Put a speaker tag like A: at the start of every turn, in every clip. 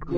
A: I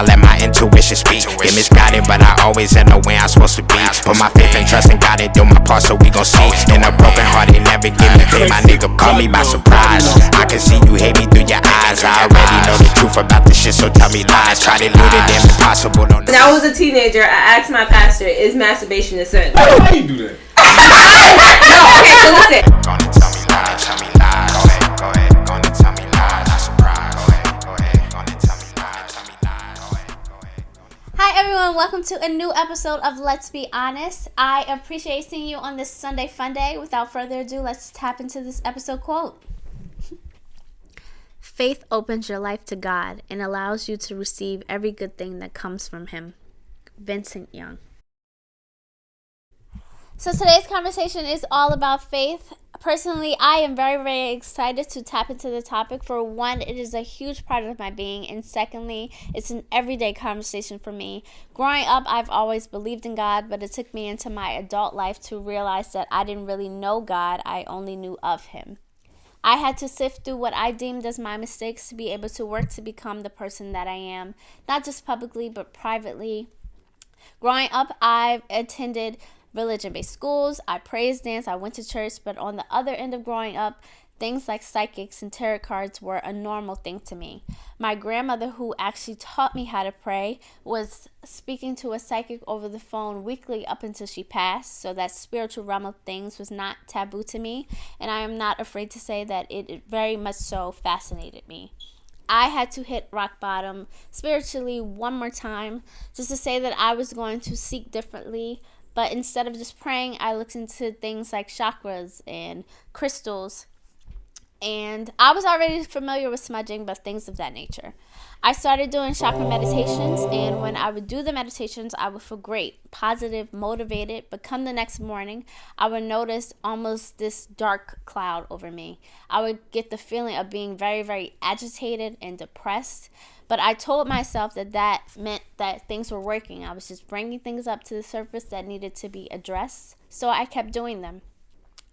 A: let my intuition speak. Get misguided, but I always end up where I'm supposed to be. Put my faith and trust in God and do my part, so we gon' see. In a broken heart, they never give me pain. My nigga caught me by surprise. I can see you hate me through your eyes. I already know the truth about this shit, so tell me lies. Try to do the damn impossible.
B: When I was a teenager, I asked my pastor, "Is masturbation a sin?"
C: How you do that?
B: No, okay, so listen.
A: Gonna tell me lies, tell me lies. Go ahead, gonna tell me lies. I'm surprised. Go ahead, gonna tell me lies, tell me lies.
D: Hi everyone, welcome to a new episode of Let's Be Honest. I appreciate seeing you on this Sunday fun day. Without further ado, let's tap into this episode quote. Faith opens your life to God and allows you to receive every good thing that comes from Him. Vincent Young. So today's conversation is all about faith. Personally, I am very, very excited to tap into the topic. For one, it is a huge part of my being. And secondly, it's an everyday conversation for me. Growing up, I've always believed in God, but it took me into my adult life to realize that I didn't really know God. I only knew of Him. I had to sift through what I deemed as my mistakes to be able to work to become the person that I am, not just publicly, but privately. Growing up, I've attended religion-based schools, I praise dance, I went to church, but on the other end of growing up, things like psychics and tarot cards were a normal thing to me. My grandmother, who actually taught me how to pray, was speaking to a psychic over the phone weekly up until she passed, so that spiritual realm of things was not taboo to me, and I am not afraid to say that it very much so fascinated me. I had to hit rock bottom spiritually one more time just to say that I was going to seek differently. But instead of just praying, I looked into things like chakras and crystals. And I was already familiar with smudging, but things of that nature. I started doing chakra meditations, and when I would do the meditations, I would feel great, positive, motivated. But come the next morning, I would notice almost this dark cloud over me. I would get the feeling of being very, very agitated and depressed. But I told myself that meant that things were working. I was just bringing things up to the surface that needed to be addressed. So I kept doing them.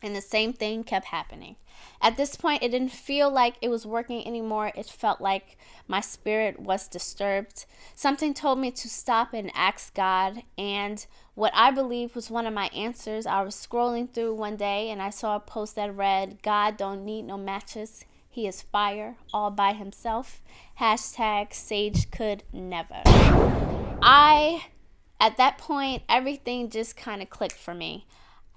D: And the same thing kept happening. At this point, it didn't feel like it was working anymore. It felt like my spirit was disturbed. Something told me to stop and ask God. And what I believe was one of my answers, I was scrolling through one day and I saw a post that read, "God don't need no matches. He is fire all by himself. Hashtag Sage could never." At that point, everything just kind of clicked for me.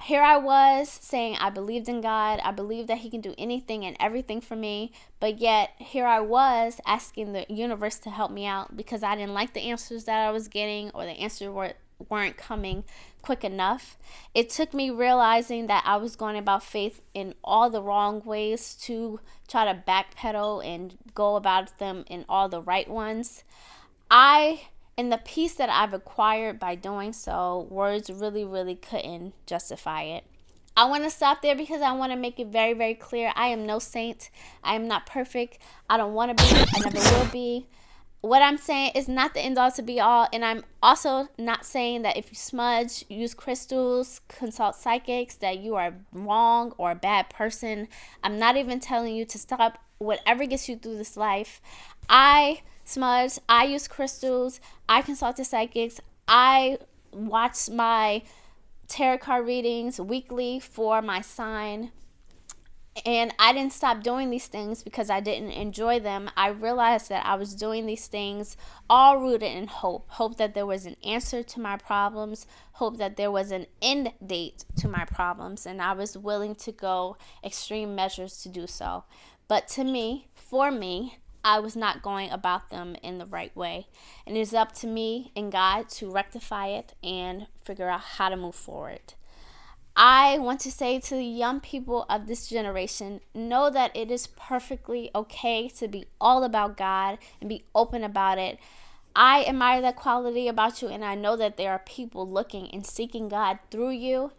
D: Here I was saying I believed in God. I believed that He can do anything and everything for me. But yet, here I was asking the universe to help me out because I didn't like the answers that I was getting, or the answers weren't coming quick enough. It took me realizing that I was going about faith in all the wrong ways to try to backpedal and go about them in all the right ones. And the peace that I've acquired by doing so, words really, really couldn't justify it. I want to stop there because I want to make it very, very clear. I am no saint. I am not perfect. I don't want to be. I never will be. What I'm saying is not the end all to be all. And I'm also not saying that if you smudge, use crystals, consult psychics, that you are wrong or a bad person. I'm not even telling you to stop. Whatever gets you through this life. I smudge, I use crystals, I consulted psychics, I watch my tarot card readings weekly for my sign, and I didn't stop doing these things because I didn't enjoy them. I realized that I was doing these things all rooted in hope that there was an answer to my problems, hope that there was an end date to my problems, and I was willing to go extreme measures to do so. But for me, I was not going about them in the right way. And it is up to me and God to rectify it and figure out how to move forward. I want to say to the young people of this generation, know that it is perfectly okay to be all about God and be open about it. I admire that quality about you, and I know that there are people looking and seeking God through you.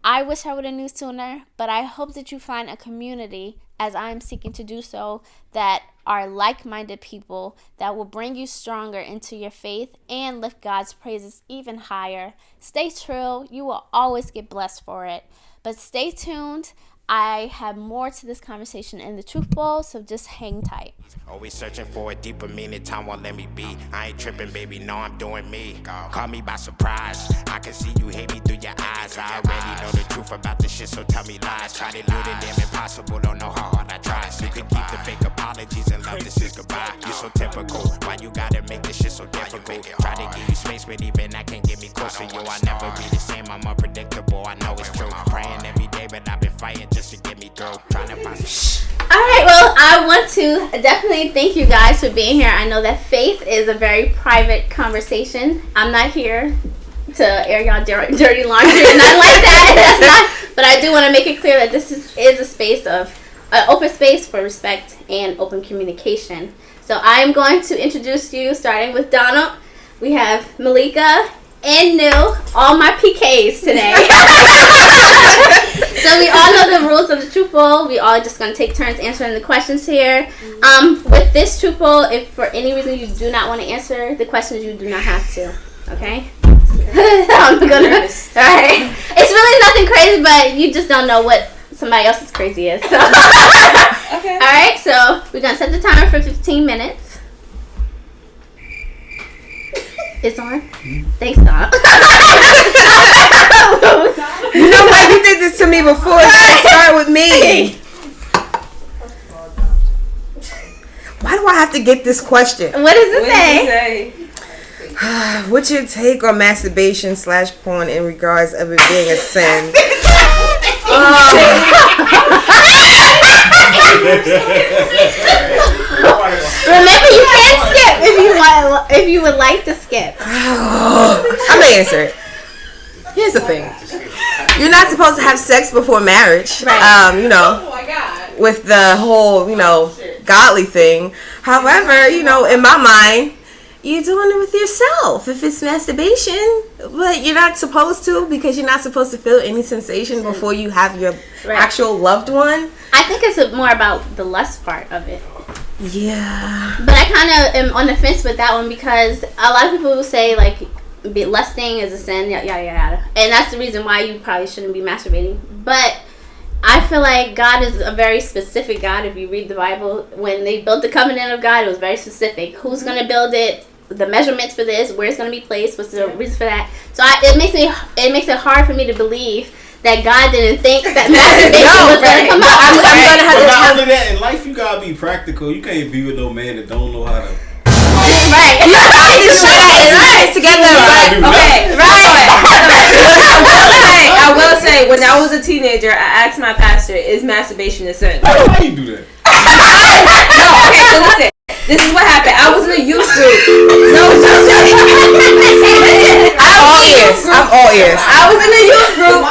D: I wish I would have knew sooner, but I hope that you find a community as I'm seeking to do so, that are like-minded people that will bring you stronger into your faith and lift God's praises even higher. Stay true. You will always get blessed for it. But stay tuned. I have more to this conversation in the Truth Bowl, so just hang tight.
A: Always searching for a deeper meaning, time won't let me be. I ain't tripping, baby, no, I'm doing me. Call me by surprise, I can see you hate me through your eyes. I already know the truth about this shit, so tell me lies. Try to do the damn impossible, don't know how hard I try. So you can keep the fake apologies and love, this is goodbye. You're so typical, why you gotta make this shit so difficult? Try to give you space, but even that can't get me closer. Yo, I never be the same, I'm unpredictable, I know it's true. Praying every day, but I've been fighting just to get me through. Trying to find some
D: Alright, well, I want to definitely thank you guys for being here. I know that faith is a very private conversation. I'm not here to air y'all dirty laundry and not like that. That's not, but I do want to make it clear that this is a space of an open space for respect and open communication. So I am going to introduce you, starting with Donald. We have Malika and New, all my PKs today. So we all know the rules of the Truth Bowl. We all just going to take turns answering the questions here. With this Truth Bowl, if for any reason you do not want to answer the questions, you do not have to. Okay? I'm gonna. All right. It's really nothing crazy, but you just don't know what somebody else's crazy is. So. Okay. All right. So we're gonna set the timer for 15 minutes. It's on. Thanks, Doc.
C: You know why you did this to me before? Start with me. Why do I have to get this question?
D: What does it say?
C: What's your take on masturbation / porn in regards of it being a sin?
D: Remember, you can skip if you would like to skip.
C: I'm gonna answer it. Here's the thing: you're not supposed to have sex before marriage.
D: Right.
C: With the whole godly thing. However, in my mind, you're doing it with yourself if it's masturbation, but you're not supposed to, because you're not supposed to feel any sensation before you have your actual loved one.
D: I think it's more about the lust part of it.
C: Yeah.
D: But I kind of am on the fence with that one, because a lot of people will say lusting is a sin, yada yada yada, and that's the reason why you probably shouldn't be masturbating. But I feel like God is a very specific God. If you read the Bible, when they built the covenant of God, it was very specific. Who's going to build it? The measurements for this? Where it's going to be placed? What's the reason for that? So it makes it hard for me to believe that God didn't think that masturbation was going to come out.
E: I'm going to have to tell you that in life, you got to be practical. You can't be with no man that don't know how to.
C: Right. You right. Together.
B: Okay. Right. I will say, when I was a teenager, I asked my pastor, "Is masturbation a sin?"
E: How you do that?
B: No. Okay. So listen. This is what happened. I was in a youth group.
C: I'm all ears.
B: I was in a youth group,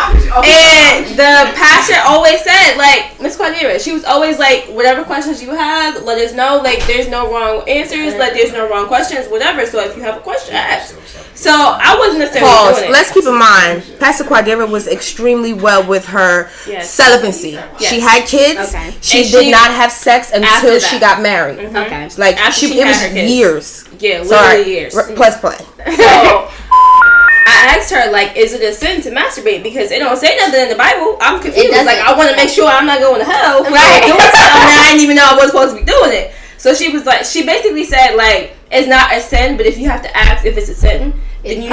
B: and the pastor always said, Miss Quadira, she was always whatever questions you have, let us know. There's no wrong answers. There's no wrong questions. Whatever. So if you have a question, ask. So I wasn't necessarily doing it.
C: Let's keep in mind, Pastor Quadira was extremely well with her celibacy. Yes. She had kids. Okay. She did not have sex until she got married.
B: Mm-hmm. Okay.
C: It was years.
B: Yeah, literally years.
C: Plus play.
B: So I asked her, is it a sin to masturbate? Because it don't say nothing in the Bible. I'm confused. I want to make sure I'm not going to hell for doing something that I didn't even know I was supposed to be doing it. So she was she basically said, it's not a sin, but if you have to ask if it's a sin, then you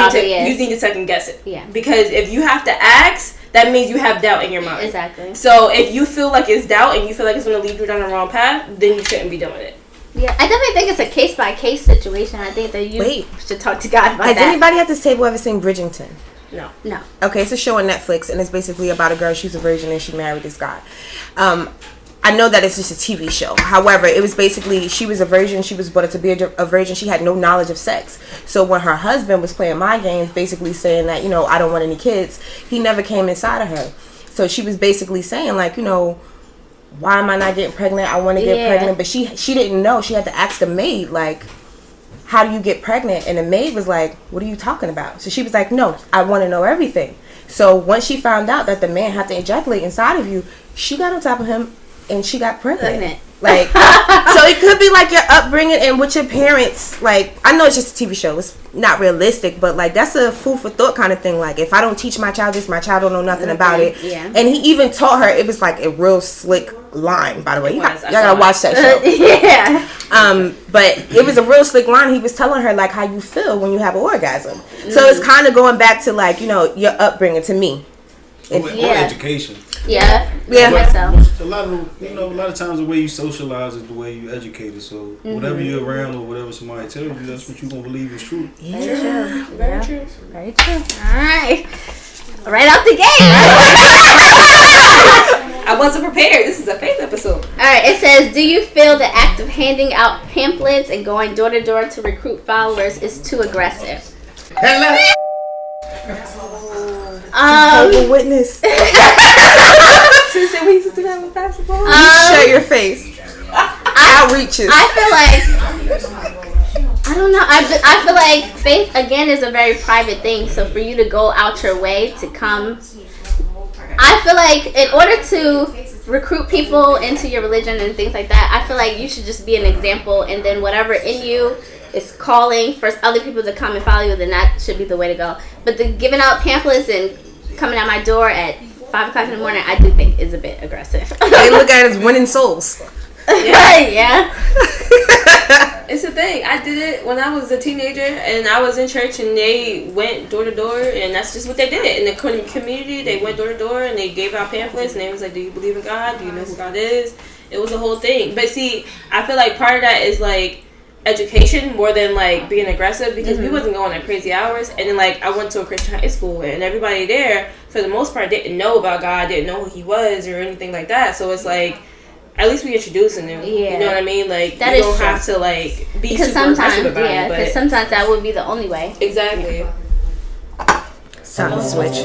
B: need to second guess it. Yeah. Because if you have to ask, that means you have doubt in your mind.
D: Exactly.
B: So if you feel like it's doubt and you feel like it's going to lead you down the wrong path, then you shouldn't be doing it.
D: Yeah, I definitely think it's a case-by-case situation. I think that you should talk to God about that.
C: Has anybody at this table ever seen Bridgerton?
B: No.
C: Okay, it's a show on Netflix, and it's basically about a girl. She's a virgin, and she married this guy. I know that it's just a TV show. However, it was basically, she was a virgin. She was brought up to be a virgin. She had no knowledge of sex. So when her husband was playing mind games, basically saying that, I don't want any kids, he never came inside of her. So she was basically saying, why am I not getting pregnant? I want to get pregnant. But she didn't know. She had to ask the maid, how do you get pregnant? And the maid was like, what are you talking about? So she was like, no, I want to know everything. So once she found out that the man had to ejaculate inside of you, she got on top of him and she got pregnant. Like, so it could be like your upbringing and with your parents. Like, I know it's just a TV show, it's not realistic, but like that's a food for thought kind of thing. Like, if I don't teach my child this, my child don't know nothing about it.
D: Yeah.
C: And he even taught her. It was like a real slick line, by the way. Y'all gotta watch that show.
D: Yeah.
C: But it was a real slick line. He was telling her like how you feel when you have an orgasm. So it's kind of going back to like, you know, your upbringing to me.
E: Or education.
D: Yeah.
C: Yeah.
D: So.
E: A lot of times the way you socialize is the way you educate it. So whatever you're around or whatever somebody tells you, that's what you're gonna believe is true.
C: Yeah.
B: Very true.
D: Very true. All right. Right out the gate.
B: I wasn't prepared. This is a faith episode.
D: All right. It says, do you feel the act of handing out pamphlets and going door to door to recruit followers is too aggressive?
E: Hello.
C: Witness.
B: We used to do that with basketball.
C: Shut your face. Outreaches.
D: I feel like, I don't know. I feel like faith again is a very private thing. So for you to go out your way to come, I feel like in order to recruit people into your religion and things like that, I feel like you should just be an example, and then whatever in you is calling for other people to come and follow you, then that should be the way to go. But the giving out pamphlets and coming at my door at 5 o'clock in the morning, I do think is a bit aggressive.
C: They look at it as winning souls.
D: Yeah.
B: It's a thing. I did it when I was a teenager, and I was in church, and they went door to door, and that's just what they did in the community. They went door to door, and they gave out pamphlets, and they was like, "Do you believe in God? Do you know who God is?" It was a whole thing. But see, I feel like part of that is like education more than like being aggressive, because we wasn't going at crazy hours. And then like I went to a Christian high school, and everybody there for the most part didn't know about God, didn't know who he was or anything like that. So it's like, at least we introducing them.
D: Yeah.
B: You know what I mean? Like,
D: that
B: you
D: is
B: don't
D: true.
B: have to like be
D: Because
B: super aggressive
D: sometimes,
B: about it.
D: because sometimes that would be the only way.
B: Exactly.
C: Sound switch.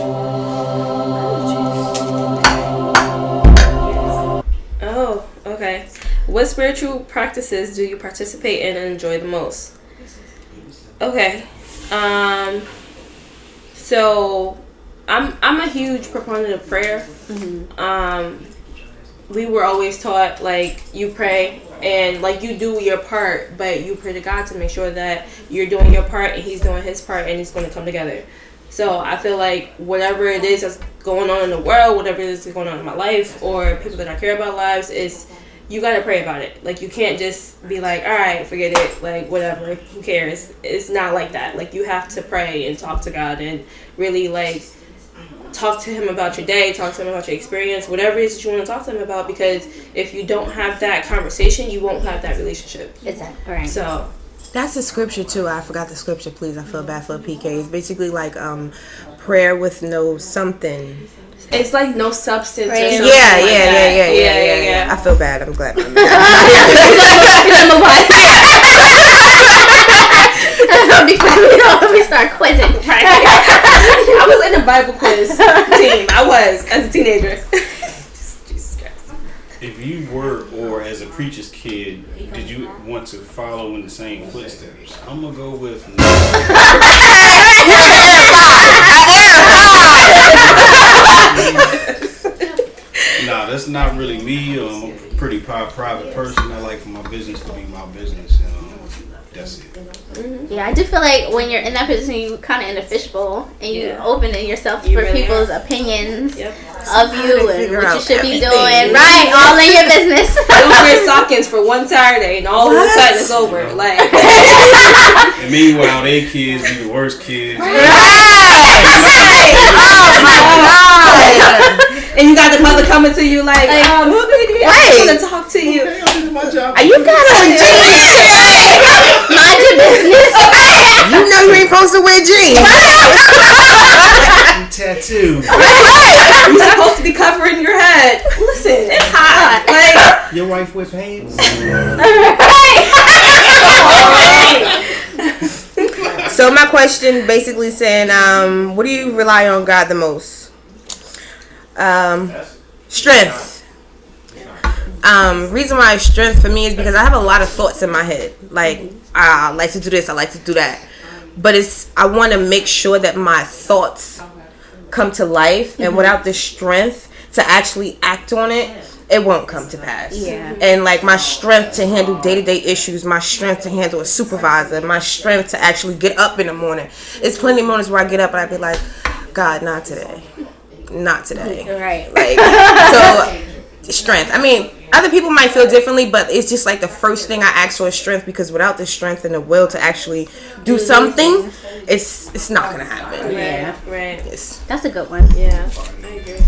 B: Oh, okay. What spiritual practices do you participate in and enjoy the most? Okay. So I'm a huge proponent of prayer. We were always taught like you pray and like you do your part, but you pray to God to make sure that you're doing your part and he's doing his part, and it's going to come together. So I feel like whatever it is that's going on in the world, whatever it is that's going on in my life, or people that I care about lives, is you got to pray about it. Like, you can't just be like, all right, forget it, like whatever, who cares. It's not like that. Like, you have to pray and talk to God and really like talk to him about your day, talk to him about your experience, whatever it is that you want to talk to him about, because if you don't have that conversation, you won't have that relationship.
D: Exactly. Right.
B: So
C: That's the scripture too. I forgot the scripture, please. I feel bad for PK. It's basically like prayer with no something.
B: it's like no substance or
D: Prayer.
B: something
C: Yeah.
B: yeah.
C: I feel bad. I'm glad.
D: We start quizzing.
B: I was in a Bible quiz team. I was as a teenager. Jesus Christ.
E: If you were, or as a preacher's kid, did you want to follow in the same footsteps? I'm gonna go with no. Nah, that's not really me. I'm a pretty private person. I like for my business to be my business. That's it.
D: Yeah, I do feel like when you're in that position, you kind of in a fishbowl, and you opening yourself
B: You
D: for
B: really
D: people's
B: are.
D: opinions
B: Yep.
D: of you and
C: figure
D: what you
C: out
D: should be
C: everything.
D: doing. Right, all in your business.
B: Don't wear stockings for one Saturday, and all of a sudden it's over. Like,
E: And meanwhile, they kids be the worst kids.
C: Oh my god!
B: and you got the mother coming to you like, sweetie, I want to talk to you.
C: Are you got on jeans?
D: Mind your business.
C: You know you ain't supposed to wear jeans.
E: Tattoo.
B: You're supposed to be covering your head. Listen, it's hot. Like,
E: Your wife wear pants?
C: So my question basically saying, what do you rely on God the most? Strength. Reason why it's strength for me is because I have a lot of thoughts in my head. Like, I like to do this, I like to do that. But I want to make sure that my thoughts come to life. And without the strength to actually act on it, it won't come to pass.
D: Yeah.
C: And like my strength to handle day-to-day issues, my strength to handle a supervisor, my strength to actually get up in the morning. It's plenty of mornings where I get up and I be like, God, not today. Not today.
D: Right.
C: Like, so strength. I mean, other people might feel differently, but it's just like the first thing I ask for is strength, because without the strength and the will to actually do something, it's not gonna happen.
B: Yeah, right.
D: That's a good one.
B: Yeah, I agree.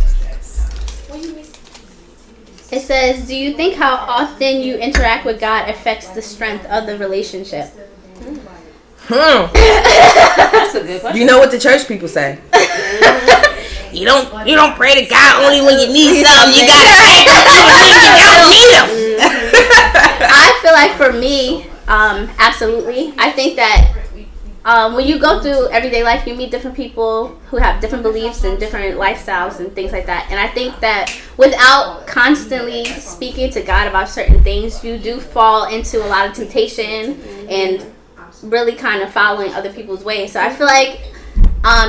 D: It says, do you think how often you interact with God affects the strength of the relationship?
B: That's a good question.
C: You know what the church people say? You don't pray to God only when you need something. You gotta pray when you don't need him.
D: I feel like for me, absolutely. I think that when you go through everyday life, you meet different people who have different beliefs and different lifestyles and things like that. And I think that without constantly speaking to God about certain things, you do fall into a lot of temptation and really kind of following other people's ways. So I feel like,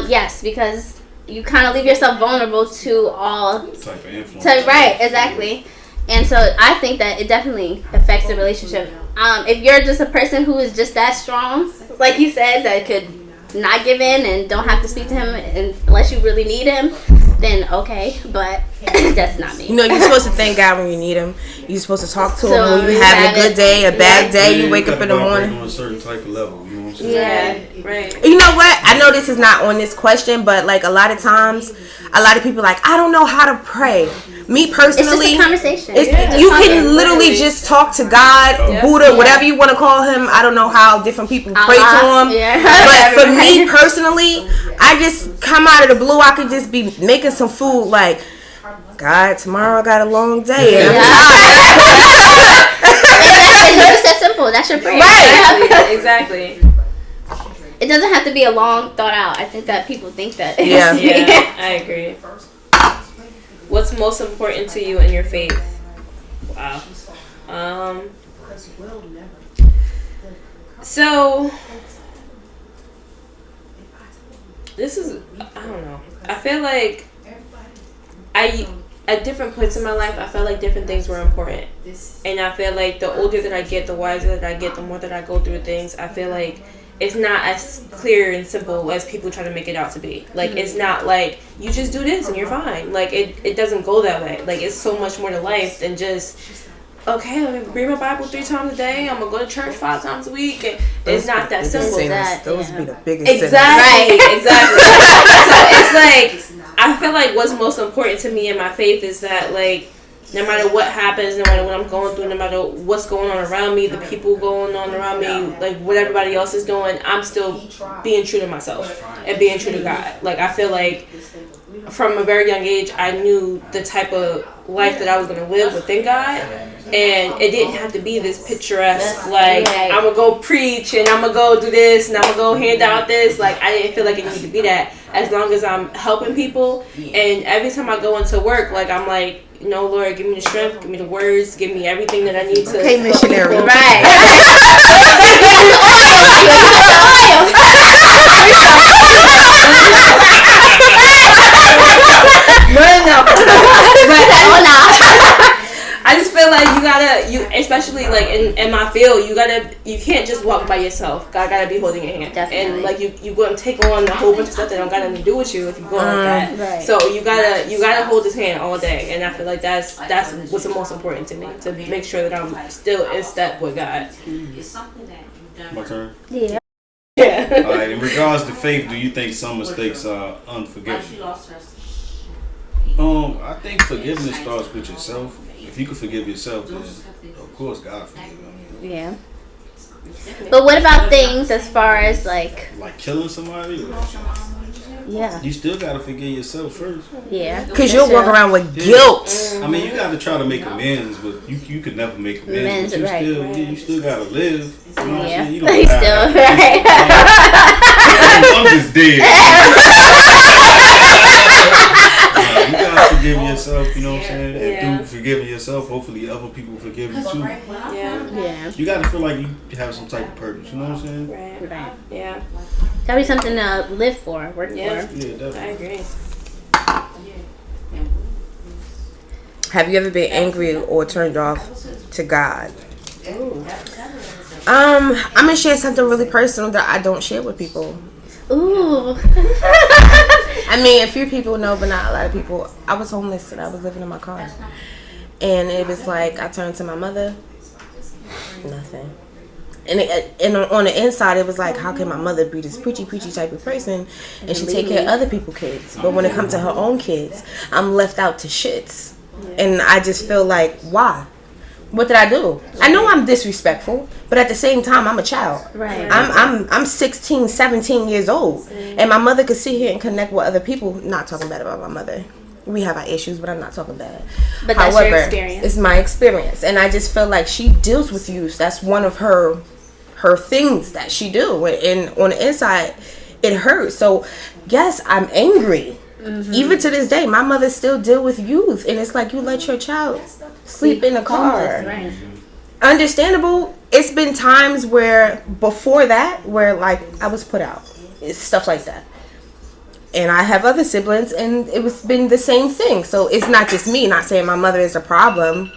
D: yes, because you kind of leave yourself vulnerable to all
E: type of influence.
D: Right, exactly. And so I think that it definitely affects the relationship. If you're just a person who is just that strong, like you said, that could not give in and don't have to speak to him unless you really need him, then okay, but that's not me.
C: You know, you're supposed to thank God when you need him. You're supposed to talk to him when you're having a good day, a bad day. You wake up in the morning.
E: On a certain type of level, you know what I'm saying?
B: Yeah, right.
C: You know what? I know this is not on this question, but like a lot of times, a lot of people are like, I don't know how to pray. Me personally,
D: it's just a conversation.
C: You can literally just talk to God, Buddha, whatever you want to call him. I don't know how different people pray to him. Yeah. But for me personally, I just come out of the blue. I could just be making some food like, God, tomorrow I got a long day. And I'm tired.
D: It's that simple. That's your prayer.
B: Right. Exactly.
D: It doesn't have to be a long thought out. I think that people think that.
C: Yeah.
B: Yeah, I agree. What's most important to you in your faith? Wow. So this is, I don't know. I feel like at different points in my life, I felt like different things were important. And I feel like the older that I get, the wiser that I get, the more that I go through things, I feel like it's not as clear and simple as people try to make it out to be. Like, it's not like, you just do this and you're fine. Like, it doesn't go that way. Like, it's so much more to life than just, okay, let me read my Bible 3 times a day. I'm going to go to church 5 times a week. And it's not that simple.
C: Those be the biggest
B: Exactly. Right, exactly. So it's like, I feel like what's most important to me in my faith is that, like, no matter what happens, no matter what I'm going through, no matter what's going on around me, the people going on around me, like what everybody else is doing, I'm still being true to myself and being true to God. Like, I feel like from a very young age, I knew the type of life that I was going to live within God. And it didn't have to be this picturesque, like, I'm going to go preach and I'm going to go do this and I'm going to go hand out this. Like, I didn't feel like it needed to be that. As long as I'm helping people. And every time I go into work, like, I'm like, you know, Lord, give me the strength, give me the words, give me everything that I need to.
C: Okay, missionary.
B: Right. I just feel like especially like in my field, you can't just walk by yourself. God gotta be holding your hand. Definitely. And like you go and take on a whole bunch of stuff that don't got nothing to do with you if you go like that. Right. So you gotta hold his hand all day, and I feel like that's what's the most important to me, to make sure that I'm still in step with God.
E: My turn.
D: Yeah.
B: Yeah.
E: All right. In regards to faith, do you think some mistakes are unforgivable? I think forgiveness starts with yourself. If you can forgive yourself, then of course God forgive you.
D: Yeah. But what about things as far as like
E: killing somebody?
D: Yeah.
E: You still gotta forgive yourself first.
D: Yeah.
C: Because you'll walk around with guilt.
E: I mean, you gotta try to make amends, but you could never make amends. But you still gotta live. You know what I'm saying? You don't die.
D: Still right.
E: I'm just dead. You gotta forgive yourself, you know what I'm saying? And through forgiving yourself, hopefully other people forgive you too.
B: Yeah.
E: You gotta feel like you have some type of purpose, you know what I'm saying?
B: Right. Yeah.
D: Gotta be something to live for, work for.
E: Yeah, definitely.
B: I agree.
C: Have you ever been angry or turned off to God? I'm gonna share something really personal that I don't share with people.
D: Ooh.
C: I mean, a few people know, but not a lot of people. I was homeless and I was living in my car. And it was like, I turned to my mother, nothing. And on the inside, it was like, how can my mother be this preachy type of person and she take care of other people's kids? But when it comes to her own kids, I'm left out to shits. And I just feel like, why? What did I do? I know I'm disrespectful, but at the same time, I'm a child.
D: Right.
C: I'm 16, 17 years old. And my mother could sit here and connect with other people. Not talking bad about my mother. We have our issues, but I'm not talking bad.
D: But that's your experience.
C: It's my experience. And I just feel like she deals with youth. That's one of her things that she do. And on the inside, it hurts. So, yes, I'm angry. Mm-hmm. Even to this day, my mother still deal with youth. And it's like, you let your child sleep in the car.
D: Right.
C: Understandable. It's been times where, before that, where, like, I was put out. It's stuff like that. And I have other siblings, and it was been the same thing. So it's not just me. Not saying my mother is a problem.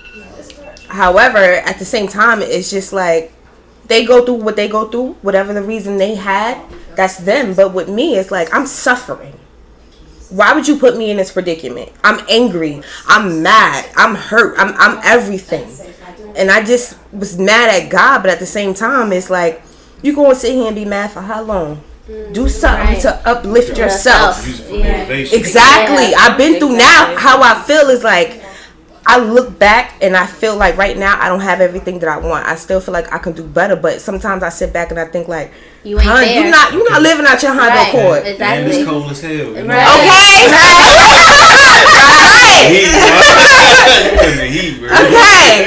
C: However, at the same time, it's just like they go through what they go through, whatever the reason they had. That's them. But with me, it's like I'm suffering. Why would you put me in this predicament? I'm angry. I'm mad. I'm hurt. I'm everything. And I just was mad at God. But at the same time, it's like you gonna sit here and be mad for how long? Do something to uplift yourself. Exactly. I've been through now. How I feel is like I look back and I feel like right now I don't have everything that I want. I still feel like I can do better, but sometimes I sit back and I think like,
D: you ain't there.
C: You're not living out your Honda Accord.
D: Exactly.
E: And it's cold as hell. You know?
C: Okay. Okay.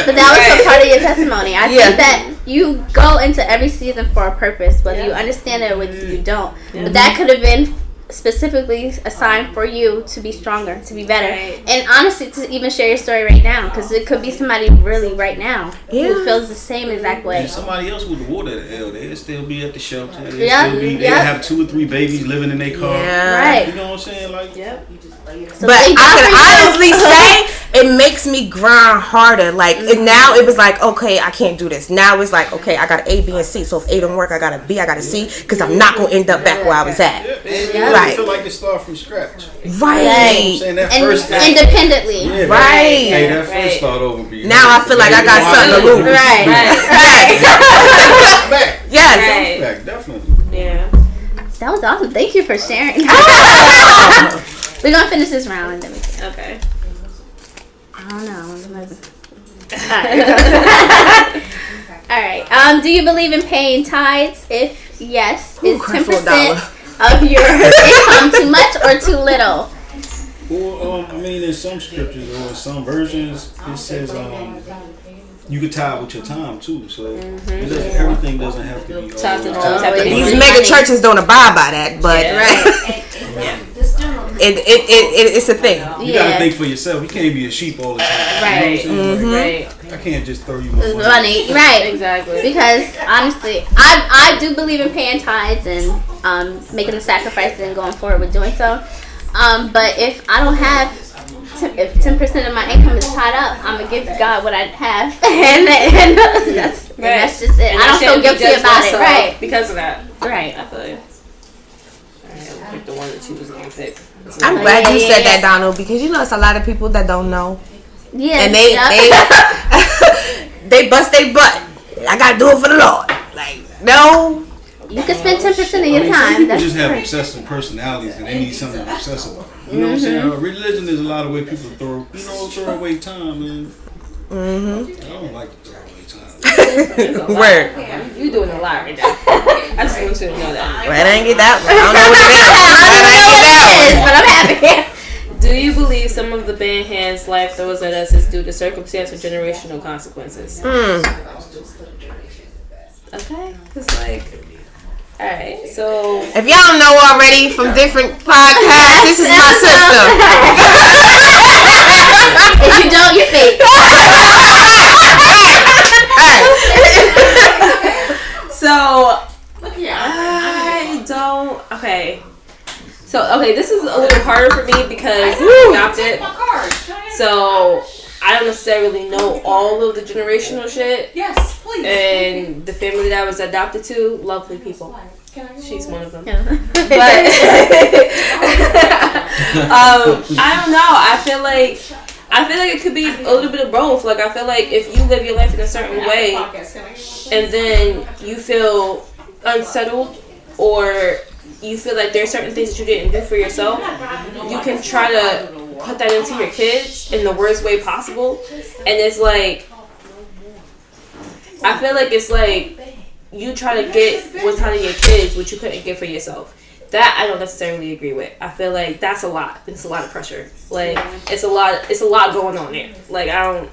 D: But that was a part of your testimony. I think that you go into every season for a purpose, whether you understand it or whether you don't. But that could have been specifically assigned for you to be stronger, to be better, and honestly to even share your story right now, because it could be somebody really right now who feels the same exact way.
E: And somebody else with the water at L, they'll still be at the shelter. They'll have 2 or 3 babies living in their car.
D: Right.
E: You know what I'm saying? Like,
D: So
C: but I can honestly say it makes me grind harder. Like now it was like, okay, I can't do this. Now it's like, okay, I got A, B, and C. So if A don't work, I got a B, I got a C, because I'm not gonna end up back where I was at.
E: I feel like to start from scratch.
C: Right.
E: You know what I'm
D: independently.
C: Right.
E: Hey, that first start over.
C: Now I feel like I got something to lose.
D: Right.
E: Back.
C: Yes.
E: Back, definitely.
B: Yeah.
D: That was awesome. Thank you for sharing. We're gonna finish this round and then we can.
B: Okay.
D: I don't know. Alright. Do you believe in paying tithes? If yes, is 10% of your income too much or too little?
E: Well, I mean, in some scriptures or in some versions, it says you can tithe with your time too. So everything doesn't have to be.
C: These mega churches don't abide by that, but it's a thing.
E: You gotta think for yourself. You can't be a sheep all the time.
B: Right.
E: You know what I'm saying?
B: Right.
E: I can't just throw you my
D: money. Right.
B: Exactly.
D: Because honestly, I do believe in paying tithes and making the sacrifices and going forward with doing so. But if I don't have, if 10% of my income is tied up, I'm gonna give God what I have, and that's just it.
B: And
D: I don't feel guilty about it, right?
B: Because of that,
D: right?
B: I feel you. Alright, we'll pick the one that you was gonna pick.
C: I'm glad you said that, Donald, because you know it's a lot of people that don't know.
D: Yeah,
C: and they bust their butt. I gotta do it for the Lord. Like, no.
D: You can spend 10% of your time.
E: Some people
D: That's
E: just have
D: great.
E: obsessive personalities and they need something to obsess about. You know what I'm saying? Religion is a lot of way people throw away time, man. I don't like to throw away time.
C: Word.
B: You doing a lot right now. I just want you to know that.
C: Well, I didn't get that one. I don't know what it is.
D: But I'm happy.
B: Do you believe some of the band hands life throws at us is due to circumstance or generational consequences? Okay, it's like, all right. So
C: if y'all don't know already from different podcasts, this is my sister.
D: If you don't, you're fake.
B: So I don't. Okay. So this is a little harder for me because I'm adopted. So So I don't necessarily know all of the generational shit.
F: Yes, please.
B: And the family that I was adopted to, lovely people. She's one of them.
D: Yeah.
B: But I don't know. I feel like it could be a little bit of both. Like, I feel like if you live your life in a certain way and then you feel unsettled or you feel like there's certain things that you didn't do for yourself, you can try to put that into your kids in the worst way possible. And it's like, I feel like it's like you try to get what's out of your kids what you couldn't get for yourself. That I don't necessarily agree with. I feel like that's a lot. It's a lot of pressure. Like, it's a lot going on there. Like, I don't.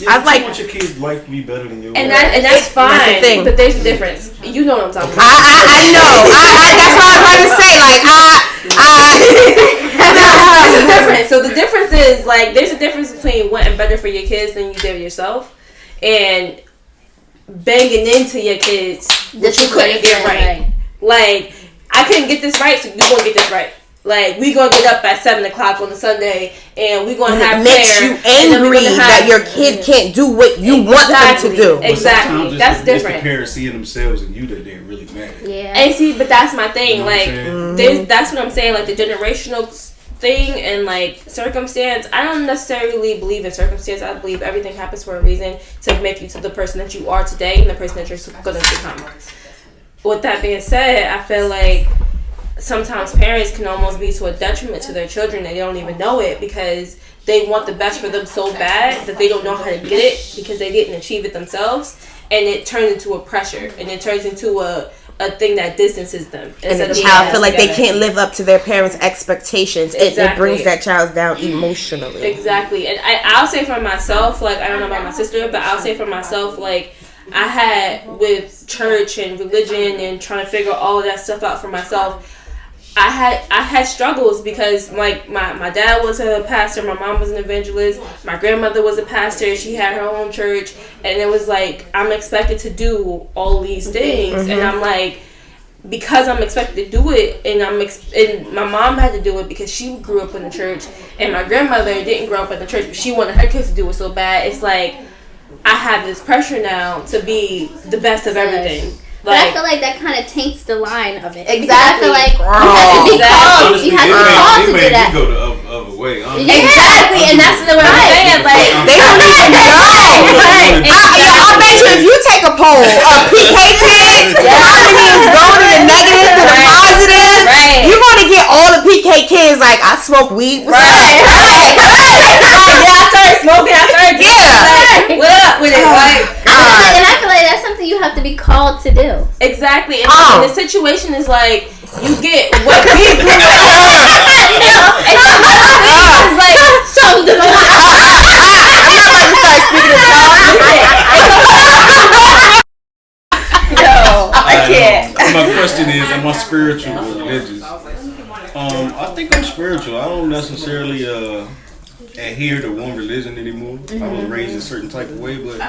E: Yeah, I want your kids' life to be better than yours.
B: And that's fine.
C: That's the thing.
B: But there's a difference. You know what I'm talking about.
C: I know. That's what I was about to say. Like,
B: There's a difference. So the difference is, like, there's a difference between wanting better for your kids than you did yourself and banging into your kids that you couldn't get right. Like, I couldn't get this right, so you gonna get this right. Like, we gonna get up at 7 o'clock on a Sunday, and we gonna have prayer.
C: It makes you angry that your kid can't do what you want them to do.
B: Exactly. That's different.
E: It's the parents seeing themselves and you that they're really mad at.
D: Yeah.
B: And see, but that's my thing.
E: You know
B: like,
E: what
B: that's what I'm saying. Like, the generational thing and, like, circumstance. I don't necessarily believe in circumstance. I believe everything happens for a reason to make you to the person that you are today and the person that you're gonna become. With that being said, I feel like sometimes parents can almost be to a detriment to their children and they don't even know it because they want the best for them so bad that they don't know how to get it because they didn't achieve it themselves, and it turns into a pressure and it turns into a thing that distances them.
C: And the child feel like they can't live up to their parents' expectations.
B: Exactly.
C: It brings that child down emotionally.
B: Exactly. And I'll say for myself, like, I don't know about my sister, but I'll say for myself, like, I had with church and religion and trying to figure all of that stuff out for myself, I had struggles because, like, my dad was a pastor, my mom was an evangelist, my grandmother was a pastor, she had her own church, and it was like, I'm expected to do all these things, and I'm like, because I'm expected to do it, and and my mom had to do it because she grew up in the church, and my grandmother didn't grow up in the church, but she wanted her kids to do it so bad. It's like, I have this pressure now to be the best of everything.
D: But I feel like that kind of taints the line of it.
B: Exactly.
D: I feel like you have to be called. You have to be called to do that.
E: Go the other way.
B: Exactly, and that's the way I'm saying. Like,
C: They don't even know. I bet you if you take a poll of PK kids, how many is going to the negative to the positive, you're going to get all the PK kids like, I smoke weed.
B: Right. Yeah, I started smoking. I started drinking. Like, what up with it? Like,
D: and I feel like that's something you have to be called to do.
B: exactly. And the situation is like, you get what we grew up on. It's like, so the
C: I'm not about to start speaking of
B: no, I can't.
E: My question is, am I spiritual or religious? I think I'm spiritual. I don't necessarily adhere to one religion anymore. I was raised a certain type of way, but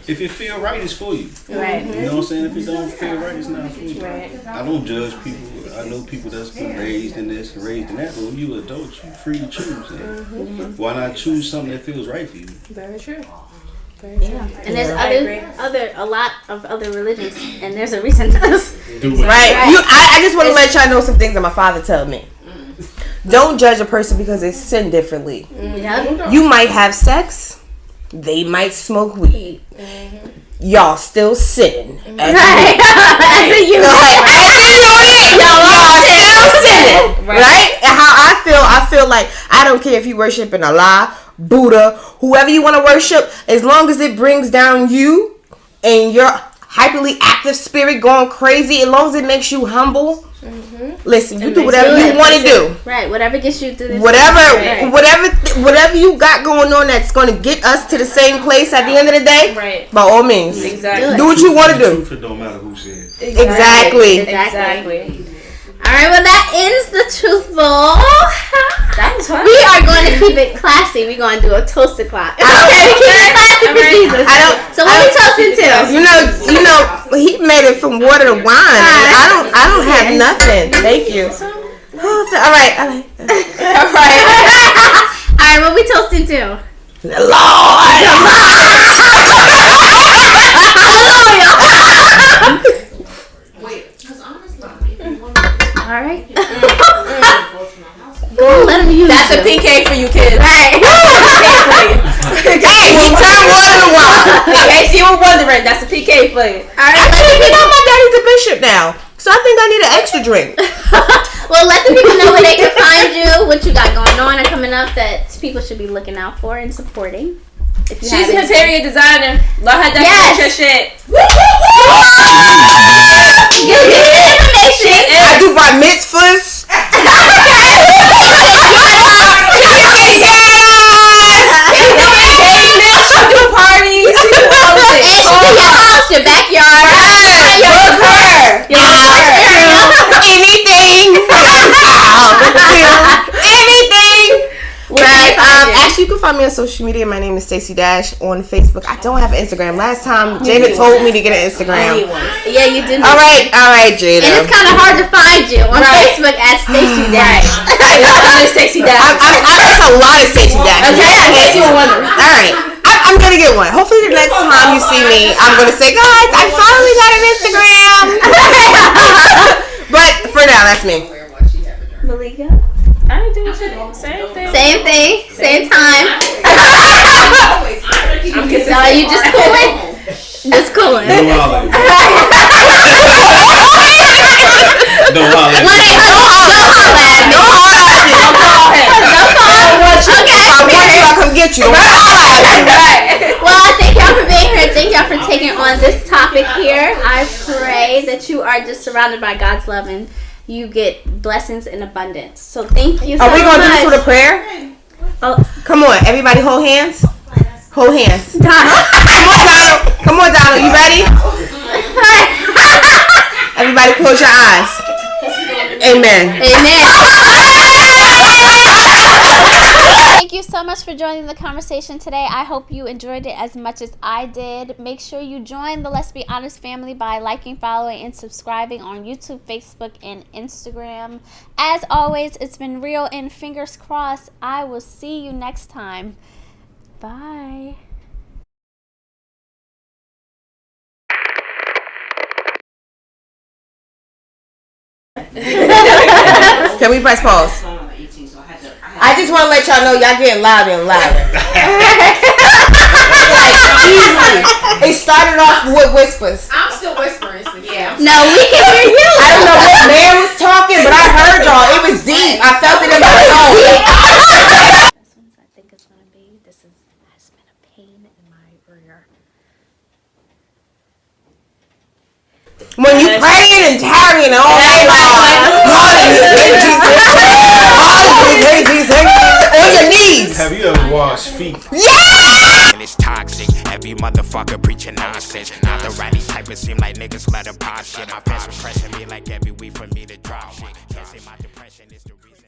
E: if it feel right, it's for you.
B: Right.
E: You know what I'm saying? If it don't feel right, it's not for you.
B: Right.
E: I don't judge people. I know people that's been raised in this and raised in that, but when you an adult, you're free to choose. Why not choose something that feels right for you?
B: Very true.
D: Yeah. And there's a lot of other religions, and there's a reason to this.
C: Right. I just want to let y'all know some things that my father told me. Don't judge a person because they sin differently. You might have sex. They might smoke weed. Y'all still sinning.
D: Right. As a unit.
C: Y'all still sinning. Right? And how I feel like I don't care if you worshiping Allah, Buddha, whoever you want to worship, as long as it brings down you and your hyperly active spirit going crazy, as long as it makes you humble. Listen, you do whatever you want to do.
D: Right, whatever gets you through this.
C: Whatever you got going on that's going to get us to the same place at the end of the day.
B: Right.
C: By all means,
B: Exactly.
C: do what you want to do.
E: It don't matter who said.
B: Exactly.
D: All right, well, that ends the Truth Bowl.
B: That was fun.
D: We are going to keep it classy. We're going to do a toast o'clock. Okay, we keep it classy for Jesus. So what we toasting to?
C: You know, he made it from water to wine. I don't have nothing. Thank you. All right.
D: All Alright, what we toasting to?
C: The Lord!
D: Alright. Go let him use
B: That's a PK for you kids.
D: Right.
C: Hey, he turned one in a while.
B: In case you were wondering, that's a PK for you.
D: Alright.
C: You know my daddy's a bishop now, so I think I need an extra drink.
D: Well, let the people know where they can find you, what you got going on or coming up that people should be looking out for and supporting. If you
B: She's
D: have
B: an interior designer. Love her decoration
D: Yes.
B: shit.
D: Give me the information.
C: I do bar mitzvahs.
B: She do parties. She do all of
D: And
B: it.
D: she do your house, your backyard, your
C: Anything. Anything. Right. Actually, you can find me on social media. My name is Stacey Dash on Facebook. I don't have an Instagram. Last time, Jada told me to get an Instagram.
D: Yeah, you did.
C: All right, Jada.
D: And it's kind of hard to find you on Facebook at Stacey Dash.
B: I'm Stacey Dash.
C: It's a lot of Stacey Dash.
B: Okay, in case you were wondering.
C: All right. I'm gonna get one. Hopefully the next time you see me, I'm gonna say, guys, I finally got an Instagram. But for now, that's me.
D: Malika?
B: I ain't doing shit. Same thing.
D: Same thing, same time. No, you just cooling? Just cooling.
E: Don't holler. Don't holler.
C: Don't holler at me.
D: Don't call him.
C: I want you, I'll come get you. Don't holler at me.
D: Well, thank y'all for being here. Thank y'all for taking on this topic here. I pray that you are just surrounded by God's love and you get blessings in abundance. So thank you so much.
C: Are we gonna do this with a prayer?
D: Oh,
C: Come on, everybody hold hands. Hold hands. Come on, Donald. Come on, Donald. You ready? Everybody close your eyes. Amen.
D: Thank you so much for joining the conversation today. I hope you enjoyed it as much as I did. Make sure you join the Let's Be Honest family by liking, following, and subscribing on YouTube, Facebook, and Instagram. As always, it's been real and fingers crossed. I will see you next time. Bye.
C: Can we press pause? I just want to let y'all know y'all getting louder and louder. Like, easily. It started off with whispers.
F: I'm still whispering, so yeah.
D: No, we can hear you.
C: I don't know what man was talking, but I heard y'all. It was deep. I felt it in my soul.
D: This one's, I think it's going to be, has been a pain in my ear.
C: When you praying and tarrying all night on your knees.
E: Have you ever washed feet?
A: And it's toxic. Every motherfucker preaching nonsense. Not the righty type, it seem like niggas let her pop shit. My fans were pressing me like every week for me to drop shit. Can't say my depression is the reason.